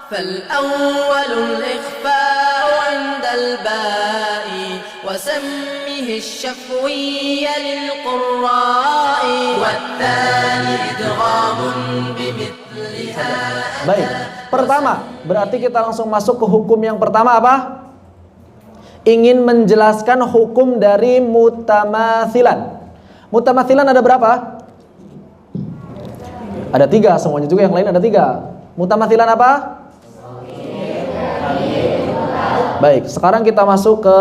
فالأول الإخفاء عند الباء وسمه الشفوي للقراء والثاني إدغام بمثلها. Baik, pertama berarti kita langsung masuk ke hukum yang pertama apa? Ingin menjelaskan hukum dari mutamathilan. Mutamathilan ada berapa? Ada 3, semuanya juga yang lain ada 3. Mutamathilan apa? Baik, sekarang kita masuk ke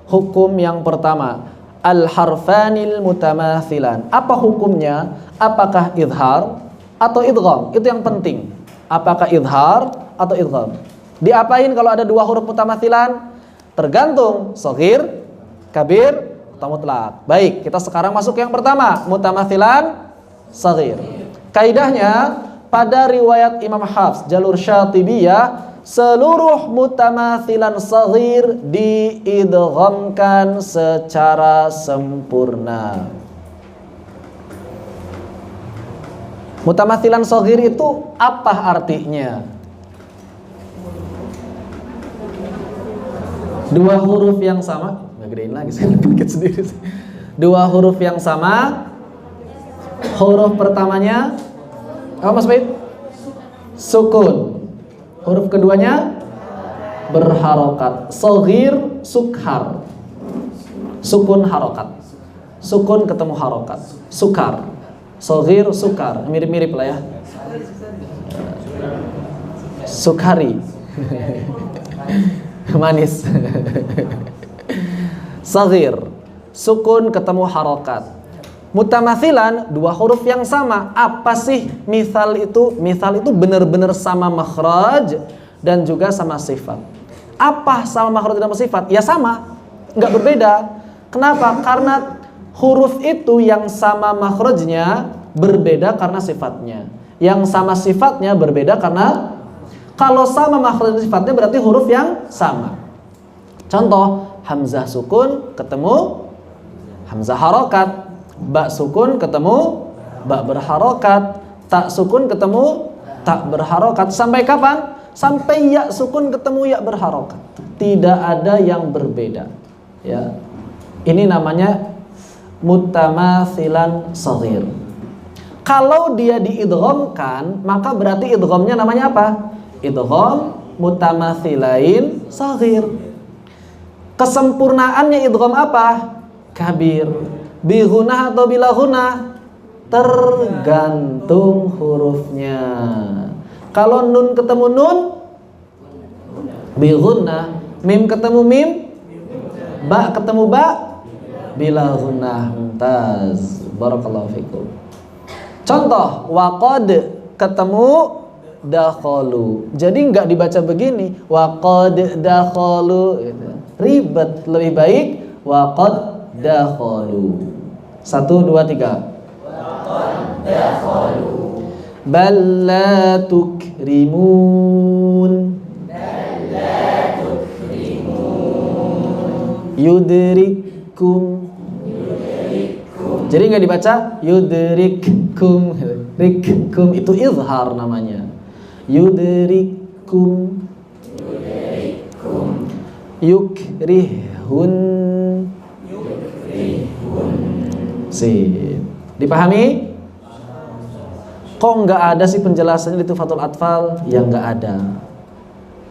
hukum yang pertama. Al-harfanil mutamathilan. Apa hukumnya? Apakah idhar atau idgham? Itu yang penting. Apakah idhar atau idgham? Diapain kalau ada 2 huruf mutamathilan? Tergantung shaghir, kabir, atau mutlak. Baik, kita sekarang masuk ke yang pertama, mutamathilan shaghir. Kaidahnya pada riwayat Imam Hafs jalur Syatibiyah, seluruh mutamathilan shaghir diidghamkan secara sempurna. Mutamathilan shaghir itu apa artinya? 2 huruf yang sama, nggak gedein lagi saya kaget sendiri. 2 huruf yang sama, huruf pertamanya apa Mas Baid? Sukun. Huruf keduanya berharokat. Shaghir, sukhar. Sukun harokat. Sukun ketemu harokat. Sukar. Shaghir, sukar. Mirip-mirip lah ya. Sukari. Manis. Shaghir, sukun ketemu harokat. Mutamathilan 2 huruf yang sama. Apa sih misal itu? Misal itu benar-benar sama makhraj dan juga sama sifat. Apa sama makhraj dan sifat? Ya sama, nggak berbeda. Kenapa? Karena huruf itu yang sama makhrajnya berbeda karena sifatnya. Yang sama sifatnya berbeda karena kalau sama makhraj dan sifatnya berarti huruf yang sama. Contoh, hamzah sukun ketemu hamzah harokat. Ba sukun ketemu ba berharokat, tak sukun ketemu tak berharokat. Sampai kapan? Sampai ya sukun ketemu ya berharokat. Tidak ada yang berbeda. Ya, ini namanya mutamathilan shaghir. Kalau dia diidghamkan, maka berarti idghamnya namanya apa? Idgham mutamathilain shaghir. Kesempurnaannya idgham apa? Kabir. Bi gunah atau bila gunah? Tergantung hurufnya. Kalau nun ketemu nun, bi gunah. Mim ketemu mim, ba ketemu ba, bila gunah. Mumtaz. Barakallahu fikum. Contoh, waqad ketemu dakhalu. Jadi enggak dibaca begini, waqad dakhalu gitu. Ribet, lebih baik waqad dakhalu. 1 2 3. Waqad dakhalu. Bal la tukrimun. Bal la tukrimun. Yudrikum. Yudrikum. Jadi enggak dibaca yudrikum. Rikum itu izhar namanya. Yudrikum. Yudrikum. Yukrihun. Sip. Dipahami? Kok nggak ada sih penjelasannya di Tuhfatul Atfal? Ya nggak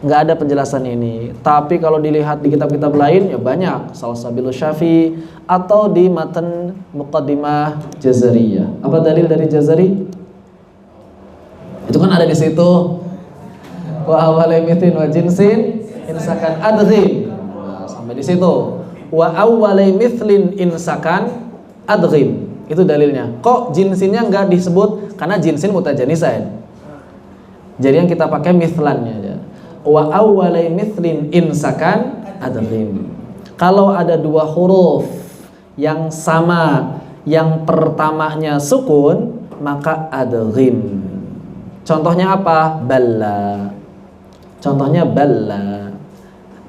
ada penjelasan ini. Tapi kalau dilihat di kitab-kitab lain ya banyak. Salsabilus Syafi atau di matan Muqaddimah Jazariyah. Apa dalil dari Jazari? Itu kan ada di situ. Wa awwalai mithlin wa jinsin insakan adghim. Nah, sampai di situ. Wa awwalai mithlin insakan adghim. Itu dalilnya. Kok jinsinnya enggak disebut? Karena jinsin mutajanisain. Jadi yang kita pakai mithlannya aja. Wa awwalai mithlin insakan adghim. Kalau ada 2 huruf yang sama, yang pertamanya sukun, maka adghim. Contohnya apa? Balla. Contohnya balla.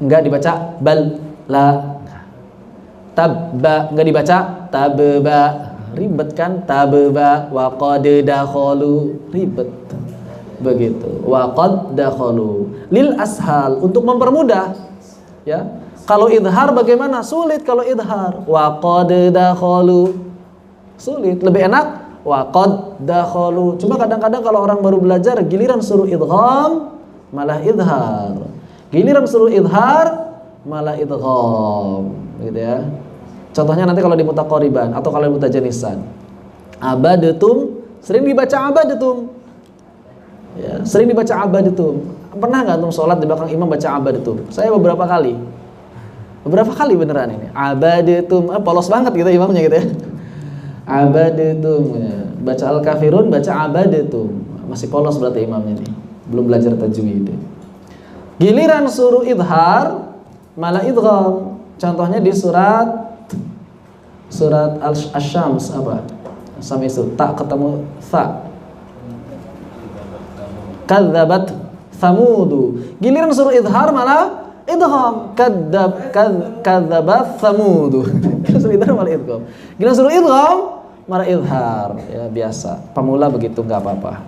Enggak dibaca balla. Tabba enggak dibaca tabba. Ribet kan? Tabba wa qad dakhalu. Ribet. Begitu. Wa qad dakhalu. Lil ashal, untuk mempermudah. Ya. Kalau idhar bagaimana? Sulit kalau idhar. Wa qad dakhalu. Sulit. Lebih enak wa qad dakhalu. Cuma kadang-kadang kalau orang baru belajar giliran suruh idgham malah idhar. Giliran suruh idhar malah idgham. Gitu ya. Contohnya nanti kalau di mutaqariban atau kalau di mutajanisan. Abadatum sering dibaca abadatum. Ya, sering dibaca abadatum. Pernah nggak antum sholat di belakang imam baca abadatum? Saya beberapa kali. Beberapa kali beneran ini. Abadatum, polos banget gitu imamnya gitu ya. Abadatum. Ya. Baca al-kafirun, baca abadatum. Masih polos berarti imamnya nih. Belum belajar tajwid. Giliran suruh idhar malah idgham. Contohnya di surat Asy-Syams apa? Sama itu tak ketemu tha. Kadzabat Tsamudu. Giliran suruh idhar malah idgham. Kadzabat Tsamudu. Giliran suruh idhar malah idgham. Giliran suruh idgham malah idhar. Ya biasa. Pemula begitu enggak apa-apa.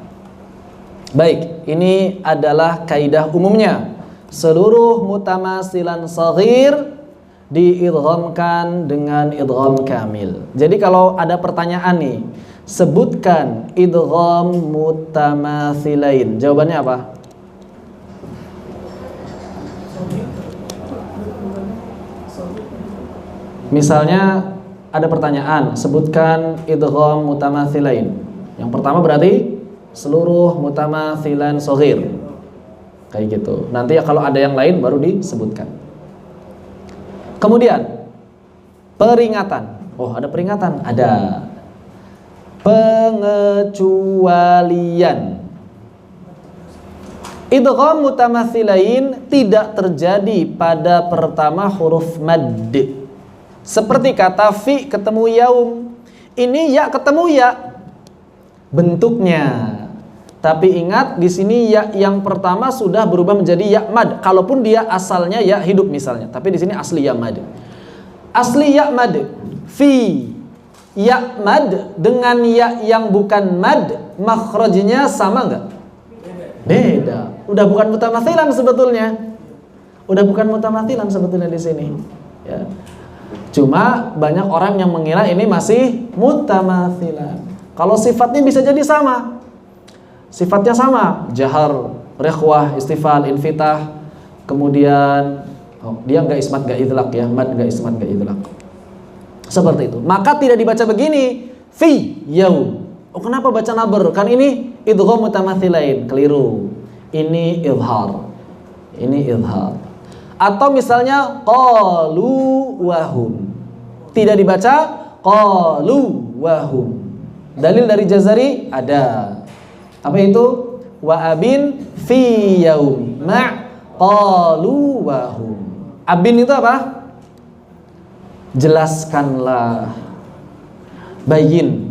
Baik, ini adalah kaidah umumnya. Seluruh mutamasilan shaghir diidghamkan dengan idgham kamil. Jadi kalau ada pertanyaan nih, sebutkan idgham mutamathilain. Jawabannya apa? Misalnya ada pertanyaan, sebutkan idgham mutamathilain. Yang pertama berarti seluruh mutamathilan shaghir. Kayak gitu. Nanti ya kalau ada yang lain baru disebutkan. Kemudian peringatan. Oh, ada peringatan? Ada. Pengecualian. Idgham mutamathilain tidak terjadi pada pertama huruf mad. Seperti kata fi ketemu yaum. Ini ya ketemu ya bentuknya. Tapi ingat di sini ya yang pertama sudah berubah menjadi ya mad. Kalaupun dia asalnya ya hidup misalnya, tapi di sini asli ya mad. Asli ya mad. Fi ya mad dengan ya yang bukan mad, makhrajnya sama enggak? Beda. Udah bukan mutamathilan sebetulnya. Udah bukan mutamathilan sebetulnya di sini. Ya. Cuma banyak orang yang mengira ini masih mutamathilan. Kalau sifatnya bisa jadi sama. Sifatnya sama, jahar, rekhwah, istifal, infitah. Kemudian dia enggak ismat, enggak idlaq ya, mad enggak ismat, enggak idlaq. Seperti itu. Maka tidak dibaca begini, fi yaum. Oh, kenapa baca nabar? Kan ini idgham mutamathilain, keliru. Ini izhar. Ini izhar. Atau misalnya qalu wahum. Tidak dibaca qalu wahum. Dalil dari Jazari ada. Apa itu? Wa abin fi yaum ma qalu wahum. Abin itu apa? Jelaskanlah, bayin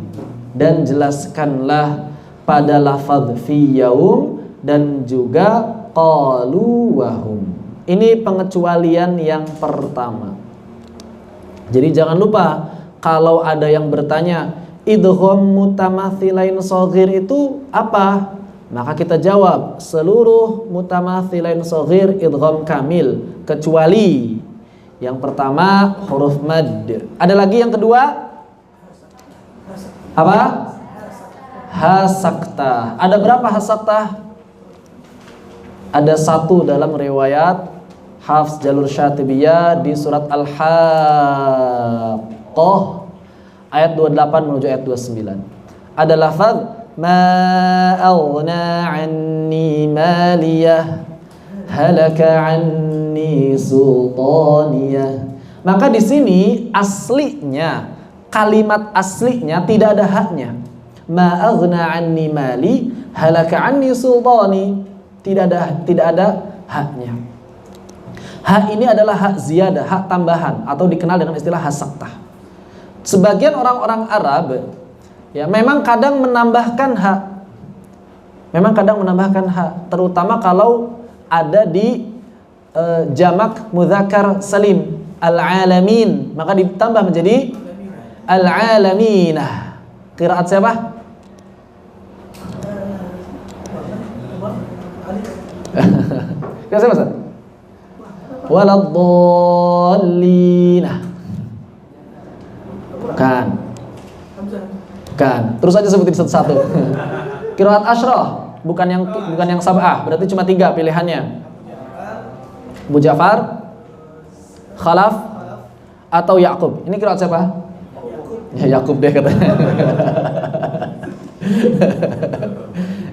dan jelaskanlah pada lafaz fi yaum dan juga qalu wahum. Ini pengecualian yang pertama. Jadi jangan lupa kalau ada yang bertanya idgham mutamathilain shaghir itu apa? Maka kita jawab seluruh mutamathilain shaghir idgham kamil kecuali yang pertama huruf mad. Ada lagi yang kedua? Apa? Hasakta. Ada berapa hasakta? Ada satu dalam riwayat Hafs Jalur Syatibiyah di surat Al-Haqqah ayat 28 menuju ayat 29. Ada lafaz ma aghna anni maliyah halaka anni sultaniyah. Maka di sini aslinya, kalimat aslinya tidak ada haknya. Ma aghna anni mali halaka anni sultani. Tidak ada haknya. Hak ini adalah hak ziyadah, hak tambahan atau dikenal dengan istilah hasaktah. Sebagian orang-orang Arab ya memang kadang menambahkan hak. Memang kadang menambahkan hak, terutama kalau ada di jamak mudzakkar salim, al-alamin, maka ditambah menjadi al-alaminah. Qiraat siapa? Kira siapa Ustaz? Waladdallin. Kan. Terus aja sebutin satu-satu. Qiraat Asyrah, bukan yang sab'ah, berarti cuma 3 pilihannya. Abu Ja'far, Khalaf, atau Ya'qub. Ini qiraat siapa? Ya Ya'qub deh katanya.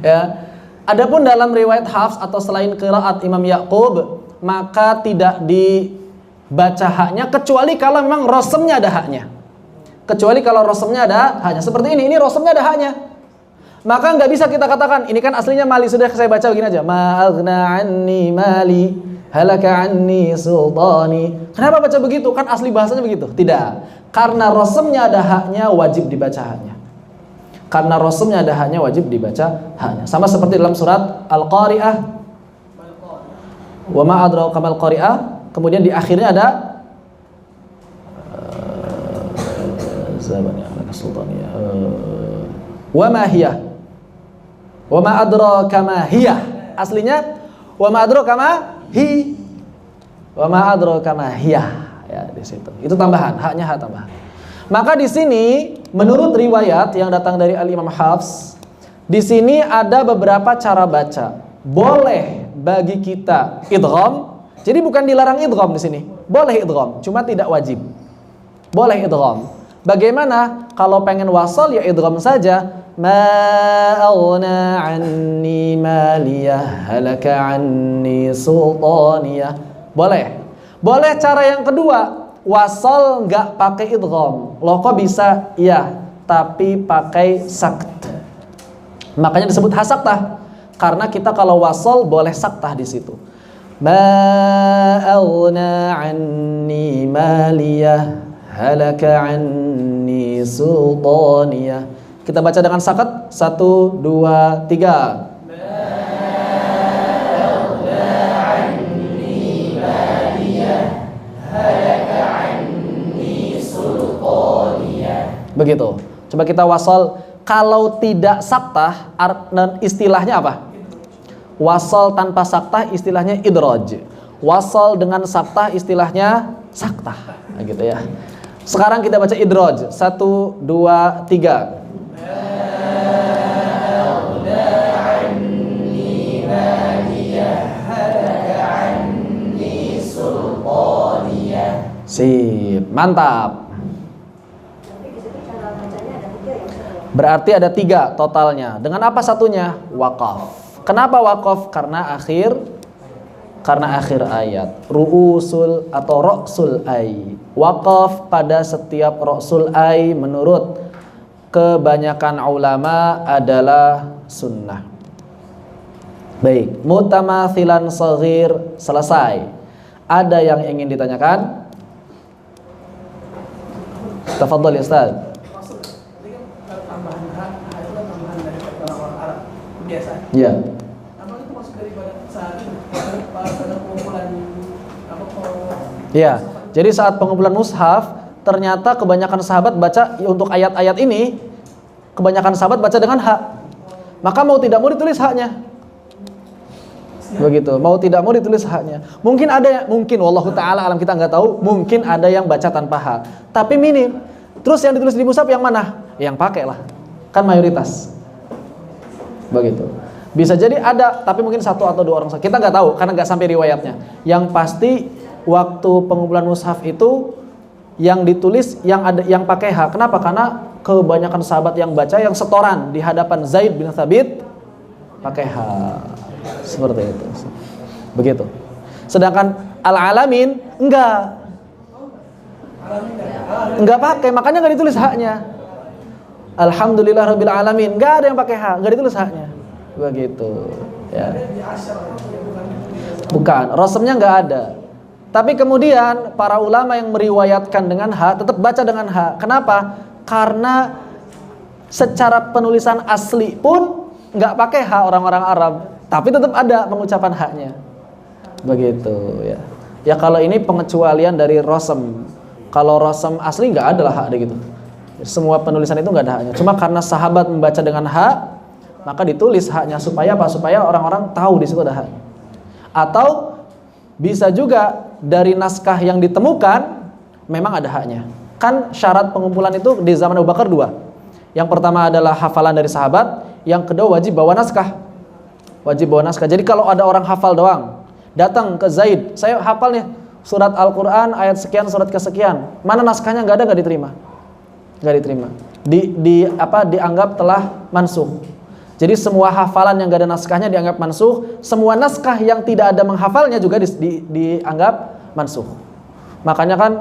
Ya. Adapun dalam riwayat Hafs atau selain qiraat Imam Ya'qub, maka tidak dibaca haknya kecuali kalau memang rosemnya ada haknya. Kecuali kalau rosemnya ada haknya. Seperti ini rosemnya ada haknya. Maka nggak bisa kita katakan ini kan aslinya mali, sudah saya baca begini aja. Ma'aghna anni mali, halaka anni sultani. Kenapa baca begitu? Kan asli bahasanya begitu. Tidak. Karena rosemnya ada haknya, wajib dibaca haknya. Karena rosemnya ada haknya, wajib dibaca haknya. Sama seperti dalam surat Al-Qari'ah. Wa ma adraka mal qari'ah. Kemudian di akhirnya ada wa ma hiya. Wa ma adraka ma hiya. Aslinya wa ma adraka ma hi. Wa ma adraka ma hiya. Ya, di situ. Itu tambahan, haknya hak tambahan. Maka di sini menurut riwayat yang datang dari Al-Imam Hafs, di sini ada beberapa cara baca. Boleh bagi kita idgham. Jadi bukan dilarang idgham di sini. Boleh idgham, cuma tidak wajib. Boleh idgham. Bagaimana kalau pengen wasal ya idgham saja. Ma aghna anni maliyah halaka anni sultaniyah. Boleh. Boleh cara yang kedua, wasal nggak pakai idgham. Loh kok bisa? Iya, tapi pakai sakt. Makanya disebut hasaktah. Karena kita kalau wasal boleh saktah di situ. Ma aghna anni maliyah halaka anni sultaniyah. Kita baca dengan sakat. 1, 2, 3. Begitu. Coba kita wasal. Kalau tidak saktah, istilahnya apa? Wasal tanpa saktah istilahnya idraj. Wasal dengan saktah istilahnya saktah. Nah, gitu ya. Sekarang kita baca idraj. 1, 2, 3. Sip, mantap. Berarti ada 3 totalnya. Dengan apa satunya? Waqaf. Kenapa waqaf? Karena akhir ayat. Ru'usul atau ra'sul ay. Waqaf pada setiap ra'sul ay menurut kebanyakan ulama adalah sunnah. Baik, mutamathilan shaghir selesai. Ada yang ingin ditanyakan? Tafadhol ya Ustaz. Ya. Ya. Jadi saat pengumpulan mushaf, ternyata kebanyakan sahabat baca untuk ayat-ayat ini, kebanyakan sahabat baca dengan hak. Maka mau tidak mau ditulis haknya. Begitu. Mau tidak mau ditulis haknya. Mungkin wallahu taala alam, kita nggak tahu, mungkin ada yang baca tanpa hak. Tapi minim. Terus yang ditulis di mushaf yang mana? Yang pakai lah. Kan mayoritas. Begitu. Bisa jadi ada, tapi mungkin 1 atau 2 orang. Kita nggak tahu karena nggak sampai riwayatnya. Yang pasti waktu pengumpulan mushaf itu yang ditulis yang pakai hak. Kenapa? Karena kebanyakan sahabat yang baca yang setoran di hadapan Zaid bin Thabit pakai hak. Seperti itu. Begitu. Sedangkan Al-Alamin enggak pakai, makanya nggak ditulis haknya. Alhamdulillah Rabbil Alamin, nggak ada yang pakai hak, nggak ditulis haknya. Begitu ya. Bukan, rosemnya nggak ada. Tapi kemudian para ulama yang meriwayatkan dengan hak tetap baca dengan hak. Kenapa? Karena secara penulisan asli pun nggak pakai hak orang-orang Arab, tapi tetap ada pengucapan haknya. Begitu ya. Ya kalau ini pengecualian dari rosem. Kalau rosem asli nggak ada lah hak gitu. Semua penulisan itu nggak ada haknya. Cuma karena sahabat membaca dengan hak, maka ditulis haknya supaya apa? Supaya orang-orang tahu di situ ada hak. Atau bisa juga dari naskah yang ditemukan memang ada haknya. Kan syarat pengumpulan itu di zaman Abu Bakar 2. Yang pertama adalah hafalan dari sahabat, yang kedua wajib bawa naskah. Wajib bawa naskah. Jadi kalau ada orang hafal doang, datang ke Zaid, saya hafal nih surat Al-Quran ayat sekian, surat kesekian, mana naskahnya, nggak ada, nggak diterima. Nggak diterima. Dianggap telah mansuh. Jadi semua hafalan yang nggak ada naskahnya dianggap mansuh, semua naskah yang tidak ada menghafalnya juga dianggap mansuh. Makanya kan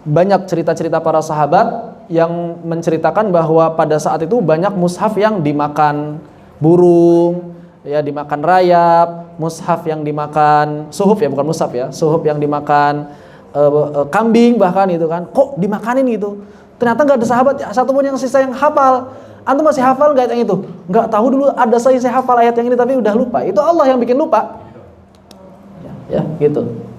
banyak cerita-cerita para sahabat yang menceritakan bahwa pada saat itu banyak mushaf yang dimakan burung, ya dimakan rayap, mushaf yang dimakan suhuf, ya bukan mushaf ya, suhuf yang dimakan kambing bahkan itu kan, kok dimakanin gitu. Ternyata nggak ada sahabat satu pun yang sisa yang hafal. Antum masih hafal nggak ayat yang itu? Nggak tahu dulu ada saya hafal ayat yang ini tapi udah lupa. Itu Allah yang bikin lupa. Ya gitu.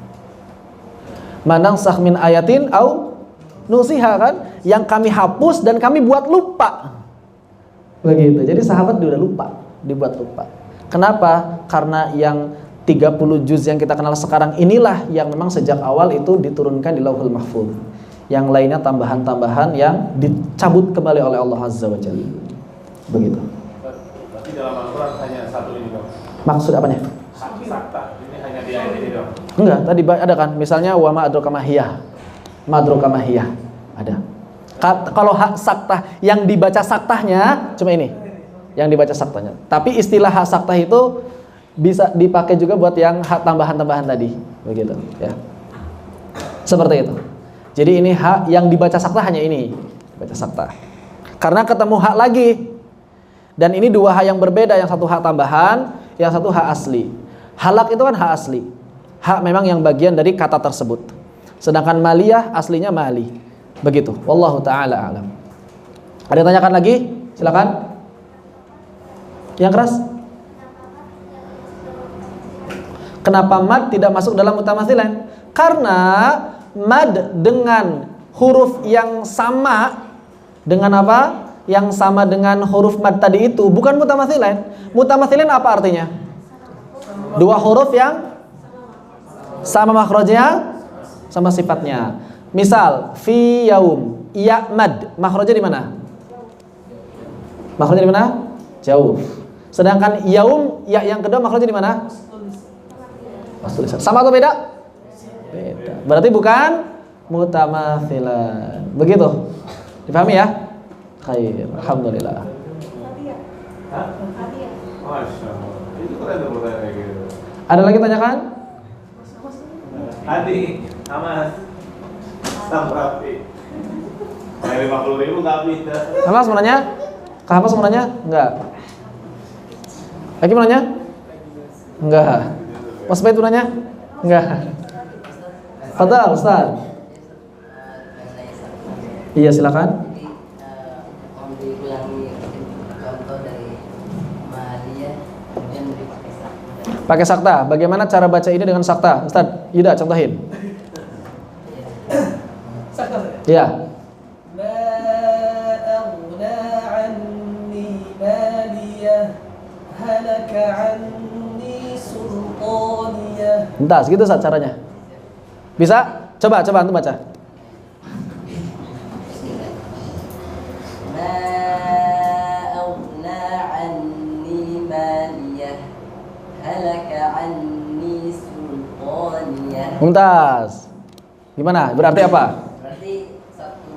Manansakh min ayatin au nusiha, kan? Yang kami hapus dan kami buat lupa. Begitu. Jadi sahabat udah lupa, dibuat lupa. Kenapa? Karena yang 30 juz yang kita kenal sekarang inilah yang memang sejak awal itu diturunkan di Lauhul Mahfuz. Yang lainnya tambahan-tambahan yang dicabut kembali oleh Allah Azza wa Jalla. Begitu. Berarti dalam Al-Quran hanya satu ini dong? Maksud apanya? Sakta, ini hanya di ayat ini dong? Enggak, tadi ada kan, misalnya wa ma adraka mahiyah. Ma adraka mahiyah. Ada. Kalau hak saktah yang dibaca saktahnya cuma ini. Yang dibaca saktahnya. Tapi istilah hak saktah itu bisa dipakai juga buat yang hak tambahan-tambahan tadi. Begitu, ya. Seperti itu. Jadi ini hak yang dibaca saktah hanya ini, dibaca saktah. Karena ketemu hak lagi. Dan ini dua hak yang berbeda, yang satu hak tambahan, yang satu hak asli. Halak itu kan hak asli. Hak memang yang bagian dari kata tersebut. Sedangkan maliyah aslinya mali. Begitu. Wallahu taala alam. Ada yang tanyakan lagi? Silakan. Yang keras. Kenapa mad tidak masuk dalam mutamatsilan? Karena mad dengan huruf yang sama dengan apa? Yang sama dengan huruf mad tadi itu bukan mutamatsilan. Mutamatsilan apa artinya? Dua huruf yang sama makhrajnya, sama sifatnya. Misal fi yaum, ya mad, makhrajnya di mana? Makhrajnya di mana? Jauh. Sedangkan yaum, ya yang kedua makhrajnya di mana? Sama atau beda? Beda. Berarti bukan mutamatsilan. Begitu. Dipahami ya? Khair. Alhamdulillah. Hah? Masya Allah. Itu keren tuh pertanyaan kayak gitu. Ada lagi tanyakan? Adi, Amas, Samprapi. Kayak 50.000 nggak bisa. Hamas mau nanya? Kak Hamas mau nanya? Enggak. Lagi mau nanya? Enggak. Mas Baid mau nanya? Enggak. Fadal, Ustaz. Iya, silakan. Pakai sakta. Bagaimana cara baca ini dengan sakta? Ustaz, Yuda contohin. Sakta. Iya. Ma aghna 'anni maliyah halaka 'anni sultaniyah. Entah, segitu Ustaz caranya. Bisa? Coba antum baca. Ma aghna 'anni maliyah halaka 'anni sultaniyah. Mumtaz. Gimana? Berarti apa? Berarti satu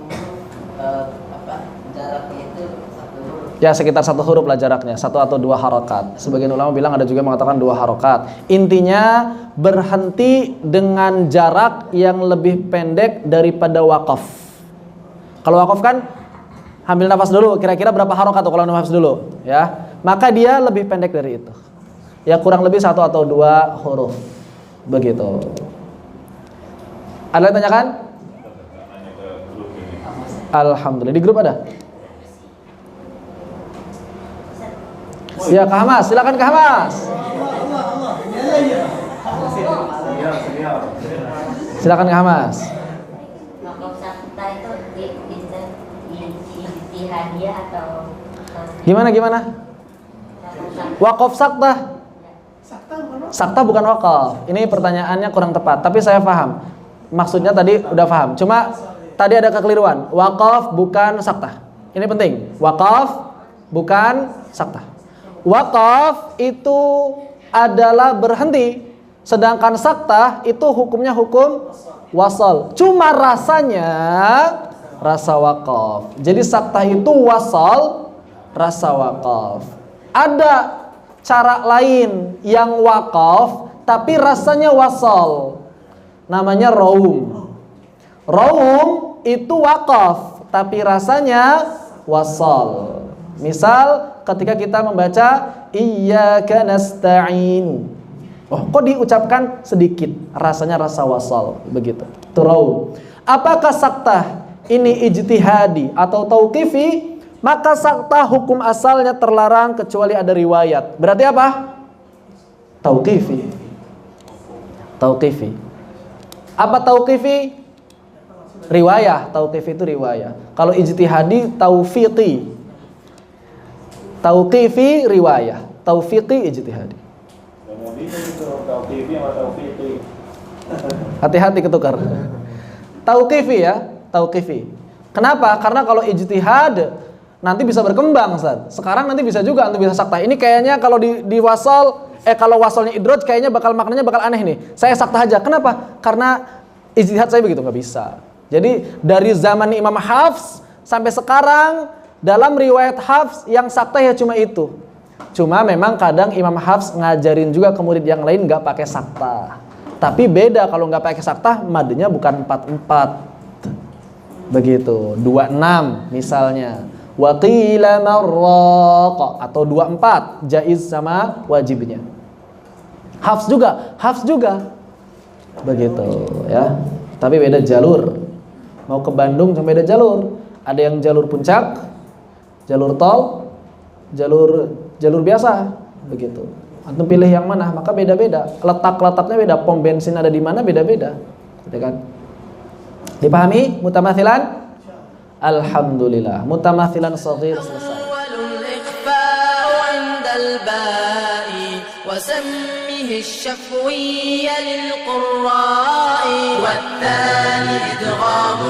jaraknya itu satu huruf. Ya sekitar satu huruf lah jaraknya, satu atau dua harokat. Sebagian ulama bilang ada juga mengatakan dua harokat. Intinya berhenti dengan jarak yang lebih pendek daripada wakaf. Kalau wakaf kan ambil nafas dulu, kira-kira berapa harokat tuh kalau nafas dulu, ya? Maka dia lebih pendek dari itu. Ya kurang lebih satu atau dua huruf, begitu. Ada yang tanyakan? Alhamdulillah, di grup ada? Ya Kak Hamas, silakan Kak Hamas. Silakan Kak Hamas. Wakaf sakta itu ijtihadiyah atau Gimana? Wakaf sakta. Sakta bukan wakaf. Ini pertanyaannya kurang tepat, tapi saya paham. Maksudnya tadi udah paham. Cuma tadi ada kekeliruan. Wakaf bukan sakta. Ini penting. Wakaf bukan sakta. Wakaf itu adalah berhenti, sedangkan sakta itu hukumnya hukum wasal. Cuma rasanya rasa wakaf. Jadi sakta itu wasal, rasa wakaf. Ada cara lain yang wakaf tapi rasanya wasal. Namanya raum. Raum itu wakaf tapi rasanya wasal. Misal ketika kita membaca iyyaka nasta'in. Oh, kok diucapkan sedikit, rasanya rasa wasal begitu. Itu raum. Apakah sakta ini ijtihadi atau tauqifi? Maka sakta hukum asalnya terlarang kecuali ada riwayat. Berarti apa? Tauqifi. Tauqifi. Apa tauqifi? Riwayah. Tauqifi itu riwayah. Kalau ijtihadi taufiqi. Tauqifi riwayah. Taufiqi ijtihadi. Hati-hati ketukar. Tauqifi ya, tauqifi. Kenapa? Karena kalau ijtihad nanti bisa berkembang, Ustaz. Sekarang nanti bisa juga nanti bisa sakta. Ini kayaknya kalau di wasal kalau wasalnya idroj kayaknya maknanya bakal aneh nih. Saya sakta aja. Kenapa? Karena ijtihad saya begitu, nggak bisa. Jadi dari zaman Imam Hafs sampai sekarang dalam riwayat Hafs yang sakta ya cuma itu. Cuma memang kadang Imam Hafs ngajarin juga ke murid yang lain nggak pakai sakta. Tapi beda kalau nggak pakai sakta, madnya bukan 4/4. Begitu, 2/6 misalnya. Wa qila marraqa atau 2/4 jaiz sama wajibnya. Hafs juga. Begitu ya. Tapi beda jalur. Mau ke Bandung sama beda jalur. Ada yang jalur puncak, jalur tol, jalur biasa, begitu. Antum pilih yang mana, maka beda-beda. Letak-letaknya beda, pom bensin ada di mana beda-beda. Gitu kan? Dipahami mutamathilan? Alhamdulillah. Mutamathilan shaghir selesai. وسمه الشفوي للقراء والثاني إدغام